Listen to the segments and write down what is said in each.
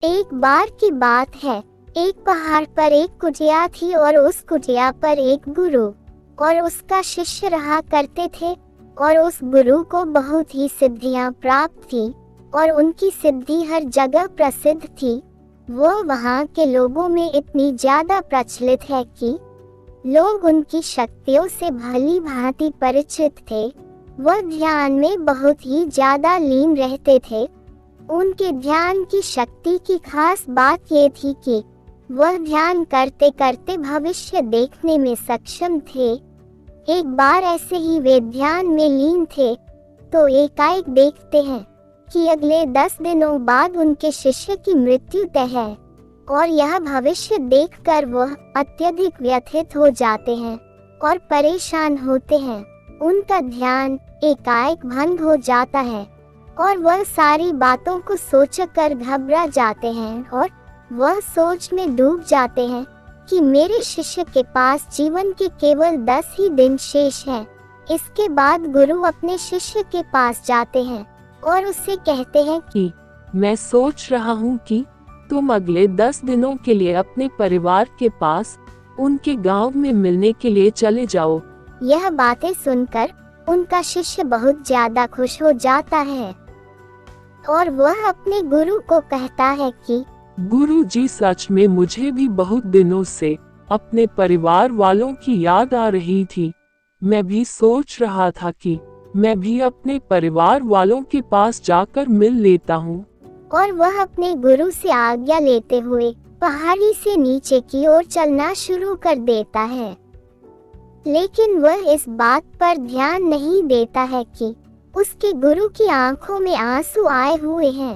एक बार की बात है। एक पहाड़ पर एक कुटिया थी और उस कुटिया पर एक गुरु और उसका शिष्य रहा करते थे। और उस गुरु को बहुत ही सिद्धियां प्राप्त थी और उनकी सिद्धि हर जगह प्रसिद्ध थी। वो वहाँ के लोगों में इतनी ज्यादा प्रचलित है कि लोग उनकी शक्तियों से भली भांति परिचित थे। वह ध्यान में बहुत ही ज्यादा लीन रहते थे। उनके ध्यान की शक्ति की खास बात ये थी कि वह ध्यान करते करते भविष्य देखने में सक्षम थे। एक बार ऐसे ही वे ध्यान में लीन थे तो एकाएक देखते हैं कि अगले 10 दिनों बाद उनके शिष्य की मृत्यु तय है और यह भविष्य देखकर वह अत्यधिक व्यथित हो जाते हैं और परेशान होते हैं। उनका ध्यान एकाएक भंग हो जाता है और वह सारी बातों को सोचकर घबरा जाते हैं और वह सोच में डूब जाते हैं कि मेरे शिष्य के पास जीवन के केवल 10 ही दिन शेष हैं। इसके बाद गुरु अपने शिष्य के पास जाते हैं और उससे कहते हैं कि मैं सोच रहा हूँ कि तुम अगले 10 दिनों के लिए अपने परिवार के पास उनके गांव में मिलने के लिए चले जाओ। यह बातें सुनकर उनका शिष्य बहुत ज्यादा खुश हो जाता है और वह अपने गुरु को कहता है कि गुरु जी, सच में मुझे भी बहुत दिनों से अपने परिवार वालों की याद आ रही थी। मैं भी सोच रहा था कि मैं भी अपने परिवार वालों के पास जाकर मिल लेता हूँ। और वह अपने गुरु से आज्ञा लेते हुए पहाड़ी से नीचे की ओर चलना शुरू कर देता है। लेकिन वह इस बात पर ध्यान नहीं देता है कि उसके गुरु की आंखों में आंसू आए हुए हैं।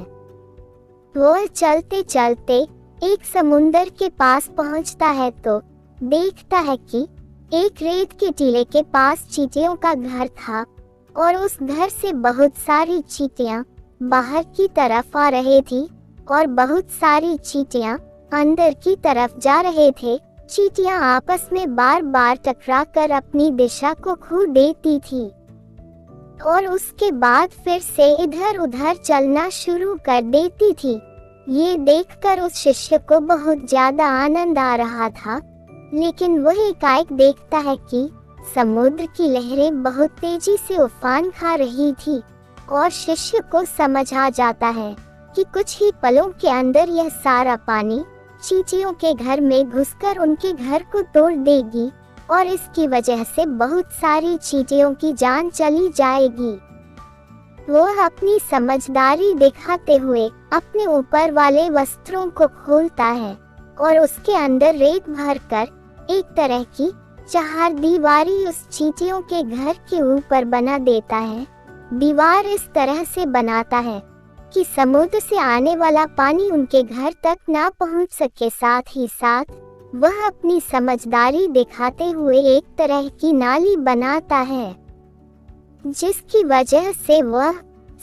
वह चलते चलते एक समुंदर के पास पहुंचता है तो देखता है कि एक रेत के टीले के पास चींटियों का घर था और उस घर से बहुत सारी चींटियां बाहर की तरफ आ रही थी और बहुत सारी चींटियां अंदर की तरफ जा रहे थे। चींटियां आपस में बार बार टकराकर अपनी दिशा को खो देती थी और उसके बाद फिर से इधर उधर चलना शुरू कर देती थी। ये देखकर उस शिष्य को बहुत ज्यादा आनंद आ रहा था, लेकिन वह एकाएक देखता है कि समुद्र की लहरें बहुत तेजी से उफान खा रही थी और शिष्य को समझ आ जाता है कि कुछ ही पलों के अंदर यह सारा पानी चींटियों के घर में घुसकर उनके घर को तोड़ देगी और इसकी वजह से बहुत सारी चींटियों की जान चली जाएगी। वह अपनी समझदारी दिखाते हुए अपने ऊपर वाले वस्त्रों को खोलता है और उसके अंदर रेत भरकर एक तरह की चारदीवारी उस चींटियों के घर के ऊपर बना देता है। दीवार इस तरह से बनाता है कि समुद्र से आने वाला पानी उनके घर तक ना पहुंच सके। साथ ही साथ वह अपनी समझदारी दिखाते हुए एक तरह की नाली बनाता है जिसकी वजह से वह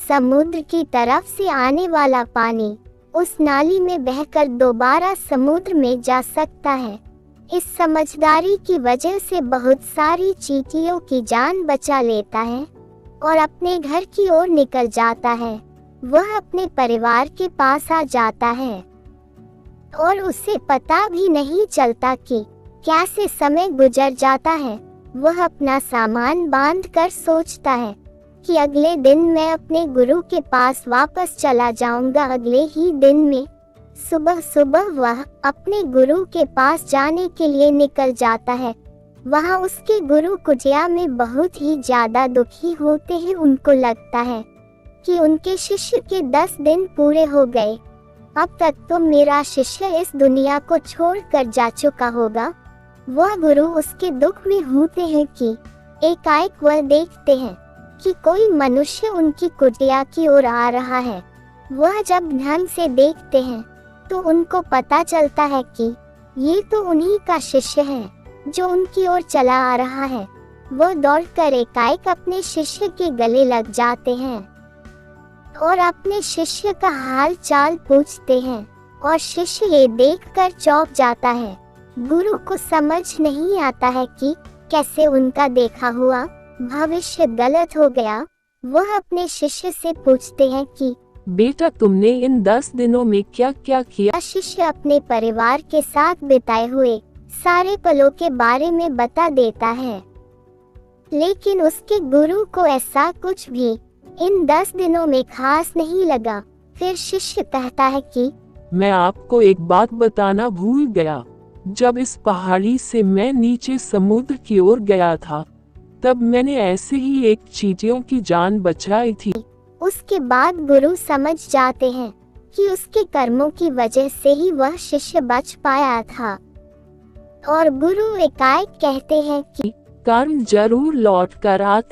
समुद्र की तरफ से आने वाला पानी उस नाली में बहकर दोबारा समुद्र में जा सकता है। इस समझदारी की वजह से बहुत सारी चींटियों की जान बचा लेता है और अपने घर की ओर निकल जाता है। वह अपने परिवार के पास आ जाता है और उसे पता भी नहीं चलता कि कैसे समय गुजर जाता है। वह अपना सामान बांधकर सोचता है कि अगले दिन मैं अपने गुरु के पास वापस चला जाऊंगा। अगले ही दिन में सुबह सुबह वह अपने गुरु के पास जाने के लिए निकल जाता है। वहाँ उसके गुरु कुटिया में बहुत ही ज्यादा दुखी होते हैं। उनको लगता है कि उनके शिष्य के 10 दिन पूरे हो गए। अब तक तो मेरा शिष्य इस दुनिया को छोड़कर जा चुका होगा। वह गुरु उसके दुख में होते हैं कि एकाएक वह देखते हैं कि कोई मनुष्य उनकी कुटिया की ओर आ रहा है। वह जब ध्यान से देखते हैं तो उनको पता चलता है कि ये तो उन्हीं का शिष्य है जो उनकी ओर चला आ रहा है। वह दौड़कर एकाएक अपने शिष्य के गले लग जाते हैं और अपने शिष्य का हाल चाल पूछते हैं और शिष्य ये देखकर चौंक जाता है। गुरु को समझ नहीं आता है कि कैसे उनका देखा हुआ भविष्य गलत हो गया। वह अपने शिष्य से पूछते हैं कि बेटा, तुमने इन 10 दिनों में क्या क्या किया? शिष्य अपने परिवार के साथ बिताए हुए सारे पलों के बारे में बता देता है, लेकिन उसके गुरु को ऐसा कुछ भी इन 10 दिनों में खास नहीं लगा। फिर शिष्य कहता है कि मैं आपको एक बात बताना भूल गया। जब इस पहाड़ी से मैं नीचे समुद्र की ओर गया था, तब मैंने ऐसे ही एक चींटियों की जान बचाई थी। उसके बाद गुरु समझ जाते हैं कि उसके कर्मों की वजह से ही वह शिष्य बच पाया था, और गुरु एकाएक कहते हैं कि कर्म जरूर लौट कर आते